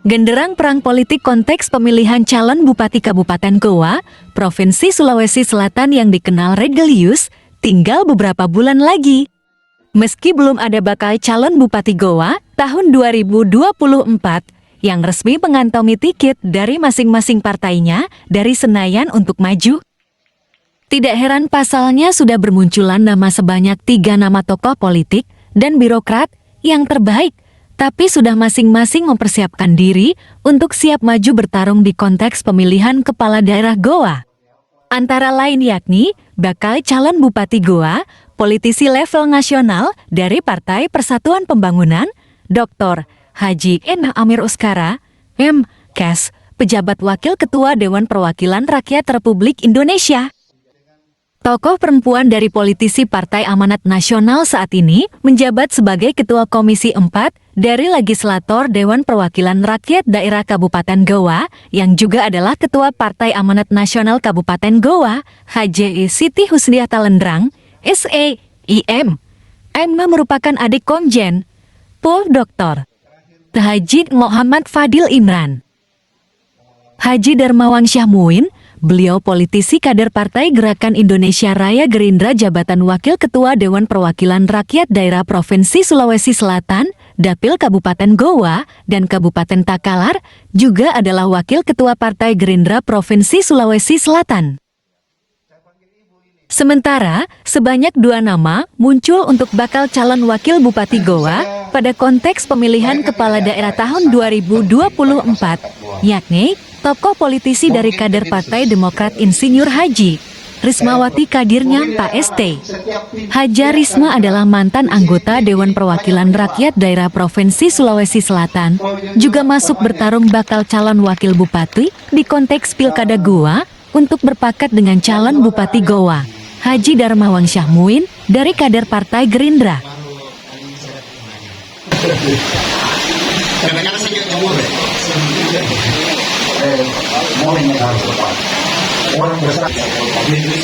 Genderang perang politik konteks pemilihan calon Bupati Kabupaten Goa, Provinsi Sulawesi Selatan yang dikenal Regelius, tinggal beberapa bulan lagi. Meski belum ada bakal calon Bupati Goa tahun 2024 yang resmi mengantongi tiket dari masing-masing partainya dari Senayan untuk maju. Tidak heran pasalnya sudah bermunculan nama sebanyak 3 nama tokoh politik dan birokrat yang terbaik, tapi sudah masing-masing mempersiapkan diri untuk siap maju bertarung di konteks pemilihan kepala daerah Goa. Antara lain yakni bakal calon Bupati Goa, politisi level nasional dari Partai Persatuan Pembangunan, Dr. Haji M. Amir Uskara, M.Kes, pejabat Wakil Ketua Dewan Perwakilan Rakyat Republik Indonesia. Tokoh perempuan dari politisi Partai Amanat Nasional saat ini menjabat sebagai Ketua Komisi 4 dari Legislator Dewan Perwakilan Rakyat Daerah Kabupaten Goa, yang juga adalah Ketua Partai Amanat Nasional Kabupaten Goa, Haji Siti Husniah Talendrang, S.E.I.M. Emma merupakan adik Komjen Pol Dr. Haji Muhammad Fadil Imran. Haji Darmawan Syahmuin, beliau politisi kader Partai Gerakan Indonesia Raya Gerindra, jabatan Wakil Ketua Dewan Perwakilan Rakyat Daerah Provinsi Sulawesi Selatan, Dapil Kabupaten Goa, dan Kabupaten Takalar, juga adalah Wakil Ketua Partai Gerindra Provinsi Sulawesi Selatan. Sementara, sebanyak 2 nama muncul untuk bakal calon Wakil Bupati Goa pada konteks pemilihan kepala daerah tahun 2024, yakni tokoh politisi dari kader Partai Demokrat Insinyur Haji Rismawati Kadirnya Pak ST. Haja Risma adalah mantan anggota Dewan Perwakilan Rakyat Daerah Provinsi Sulawesi Selatan, juga masuk bertarung bakal calon Wakil Bupati di konteks Pilkada Goa untuk berpakat dengan calon Bupati Goa, Haji Darmawan Syahmuin dari kader Partai Gerindra. Orang besar dengan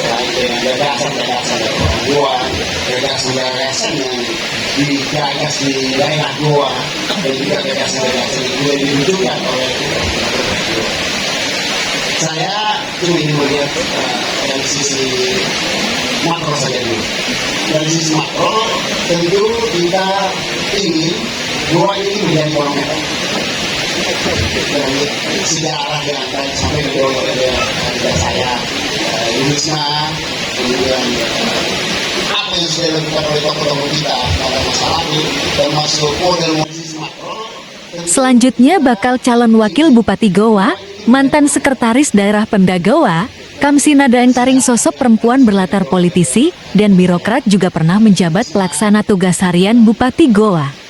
gagasan-gagasan Goa, gagasan-gagasan yang digagas di daerah Goa, dan juga gagasan-gagasan yang diwujudkan oleh saya ingin melihat dari sisi makro saja dulu. Dari sisi makro, tentu kita ingin Goa ini menjadi barometer dari sejarah yang tadi sampai oleh kandidat saya, Risma, kemudian apa yang sudah dilakukan oleh tokoh-tokoh kita pada masa lalu, termasuk model makro. Selanjutnya bakal calon Wakil Bupati Goa, mantan Sekretaris Daerah Pemda Goa, Kamsina Daengtaring, sosok perempuan berlatar politisi dan birokrat, juga pernah menjabat pelaksana tugas harian Bupati Goa.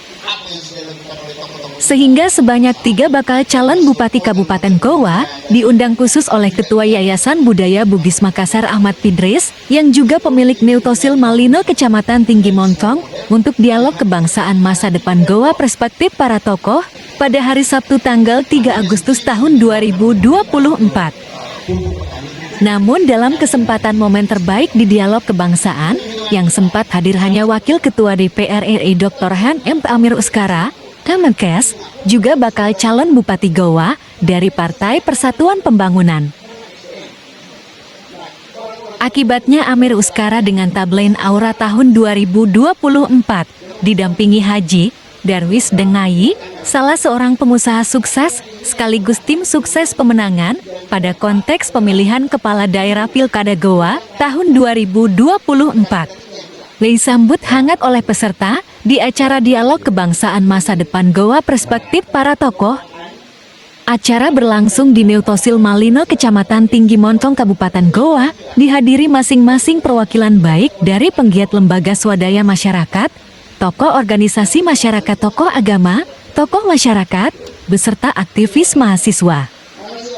Sehingga sebanyak 3 bakal calon Bupati Kabupaten Goa diundang khusus oleh Ketua Yayasan Budaya Bugis Makassar Ahmad Pidris, yang juga pemilik Neutosil Malino Kecamatan Tinggi Montong, untuk dialog kebangsaan masa depan Goa perspektif para tokoh pada hari Sabtu tanggal 3 Agustus tahun 2024. Namun dalam kesempatan momen terbaik di dialog kebangsaan, yang sempat hadir hanya Wakil Ketua DPR RI Dr. M. Amir Uskara, Kemenkes, juga bakal calon Bupati Goa dari Partai Persatuan Pembangunan. Akibatnya Amir Uskara dengan tagline Aura tahun 2024 didampingi Haji Darwis Dengayi, salah seorang pengusaha sukses sekaligus tim sukses pemenangan pada konteks pemilihan kepala daerah Pilkada Goa tahun 2024. Disambut hangat oleh peserta di acara dialog kebangsaan masa depan Goa perspektif para tokoh. Acara berlangsung di Neutosil Malino Kecamatan Tinggi Montong Kabupaten Goa, dihadiri masing-masing perwakilan baik dari penggiat lembaga swadaya masyarakat, tokoh organisasi masyarakat, tokoh agama, tokoh masyarakat, beserta aktivis mahasiswa.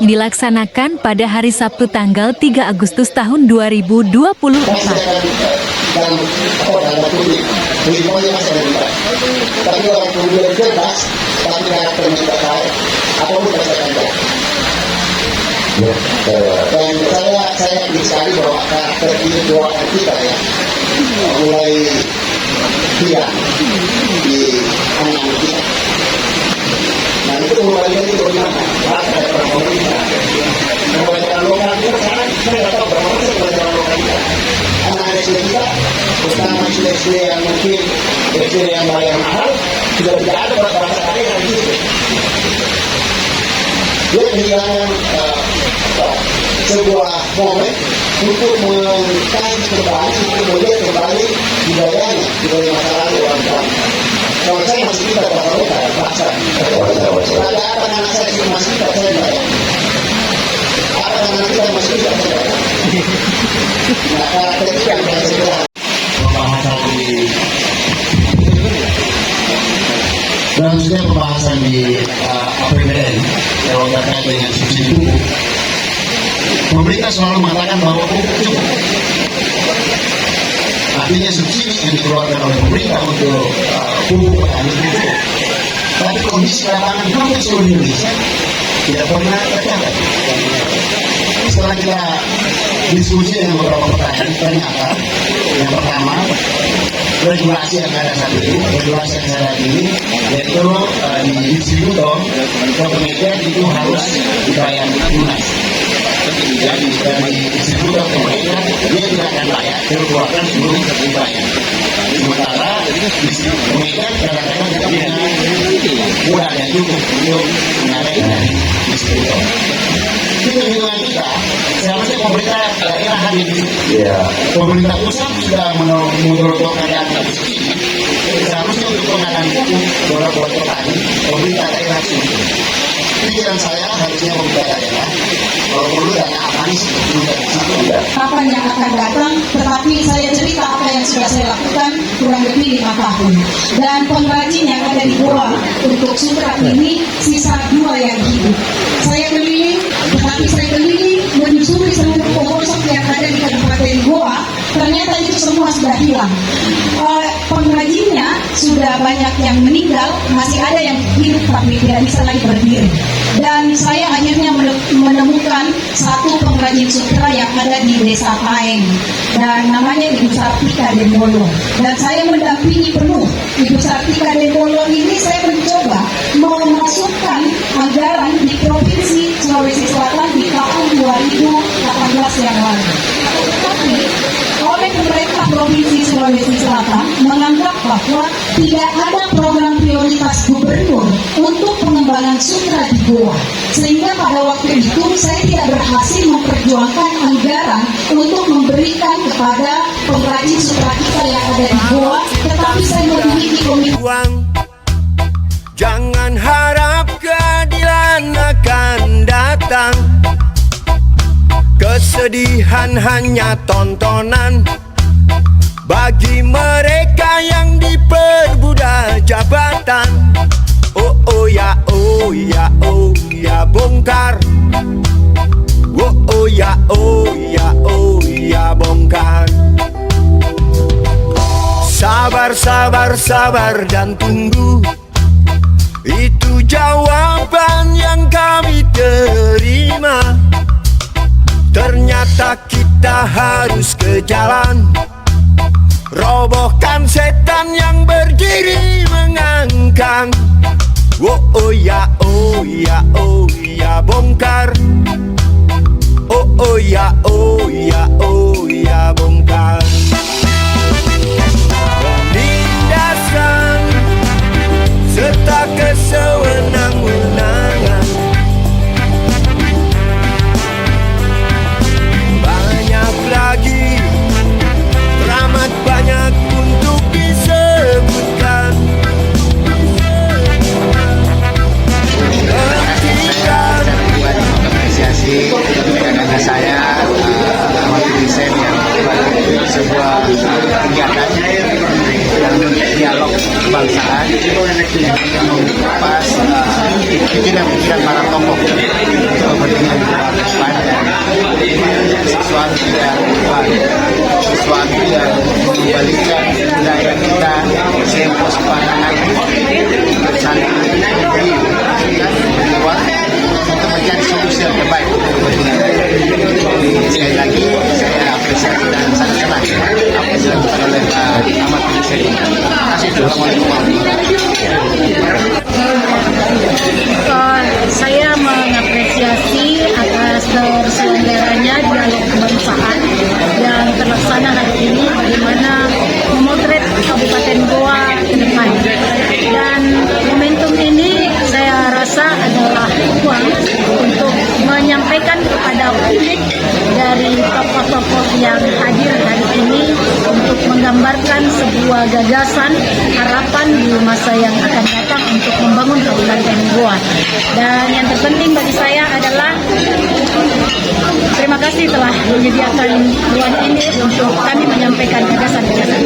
Dilaksanakan pada hari Sabtu tanggal 3 Agustus tahun 2024. Dan tapi orang kemudian jelas, tapi karakter saya, apapun saya akan dan saya ingin sekali bahwa karakter ini doa kita ya, mulai dia itu mengembalikan itu bagaimana? Ada pemerintah. Pembelajaran lokal kita sekarang saya nggak tahu berapa persen pembelajaran lokal kita. Anak-anak SD kita, terutama SD yang mungkin SD yang bayar mahal, sudah tidak ada bahasa daerah di situ. Dia kehilangan sebuah momen untuk mengkaji kembali, untuk melihat kembali budayanya, budaya masa lalu orang tua. Kalau saya masih kita bahasa lokal, bahasa. Ada apa anak saya itu masih kita saya bayar. Apa anak kita masih kita saya bayar. Nah, karakteristik yang saya segera pembahasan di dan juga pembahasan di APBN yang terkait dengan subsidi pupuk. Pemerintah selalu mengatakan bahwa pupuk cukup. Artinya subsidi yang dikeluarkan oleh pemerintah untuk pupuk petani itu cukup. Tapi kondisi lapangan hampir seluruh Indonesia tidak pernah tercatat. Setelah kita diskusi dengan beberapa petani, ternyata yang pertama regulasi yang ada saat ini, yaitu di distributor kemudian itu harus dibayar lunas. Jadi dari distributor kemudian dia tidak akan bayar, dikeluarkan sebelum dibayar. Sementara kemudian kadang-kadang tidak punya modal yang cukup untuk menarik dari distributor. Itu hitungan kita, seharusnya pemerintah daerah hadir di situ. Pemerintah pusat sudah menurut keadaan ini, seharusnya untuk pengadaan pupuk buat petani, pemerintah daerah sini. Pikiran saya harusnya pemerintah daerah, kalau perlu dana amanis untuk situ. Kapan yang akan datang, tetapi saya cerita apa yang sudah saya lakukan kurang lebih 5 tahun. Dan pengrajin yang ada di Goa untuk sutrat ini sisa 2 yang hidup. Saya keliling, tetapi saya keliling menyusuri seluruh pelosok yang ada di Kabupaten Goa, ternyata itu semua sudah hilang. Pengrajinnya sudah banyak yang meninggal, masih ada yang hidup tapi tidak bisa lagi berdiri. Dan saya akhirnya menemukan satu pengrajin sutra yang ada di Desa Paeng dan namanya Ibu Sartika Dendolo. Dan saya mendampingi penuh Ibu Sartika Dendolo ini. Saya mencoba memasukkan anggaran di Provinsi Sulawesi Selatan di tahun 2018 yang lalu. Tetapi oleh pemerintah Provinsi Sulawesi Selatan menganggap bahwa tidak ada program prioritas gubernur untuk pengembangan sutra di Goa, sehingga pada waktu itu saya tidak berhasil memperjuangkan anggaran untuk memberikan kepada pengrajin sutra kita yang ada di Goa, tetapi saya memiliki komitmen. Jangan harap keadilan akan datang. Kesedihan hanya tontonan bagi mereka yang diperbudak jabatan. Oh ya, oh ya, oh ya, bongkar. Oh ya, oh ya, oh ya, bongkar. Sabar, sabar, sabar dan tunggu. Itu jawaban yang kami terima. Ternyata kita harus ke jalan, robohkan setan yang berdiri mengangkang. Oh ya, oh ya, oh ya, bongkar. Oh ya, oh ya, oh ya, bongkar. Penindasan serta kesewenang-wenangan, banyak lagi, teramat banyak untuk disebutkan. Hentikan. Apresiasi karena saya waktu desain yang sebuah kegiatan yang dialog kebangsaan yang mengupas pikiran-pikiran para tokoh kepentingan kebangsaan dan sesuatu yang baru, sesuatu yang mengembalikan budaya kita tempo sepanjang saling membuat untuk mencari solusi yang terbaik untuk kepentingan. Jadi sekali lagi saya apresiasi dan sangat senang apa yang dilakukan oleh Pak Ahmad Hussein. Terima kasih. Assalamualaikum warahmatullahi wabarakatuh. Saya mengapresiasi atas terselenggaranya dialog kebangsaan yang terlaksana hari ini, bagaimana memotret Kabupaten Goa ke depan. Dan momentum ini saya rasa adalah ruang untuk menyampaikan kepada publik dari tokoh-tokoh yang hadir hari ini untuk menggambarkan sebuah gagasan harapan di masa yang akan datang untuk membangun Kabupaten Goa. Dan yang terpenting bagi saya adalah terima kasih telah menyediakan ruang ini untuk kami menyampaikan gagasan-gagasan.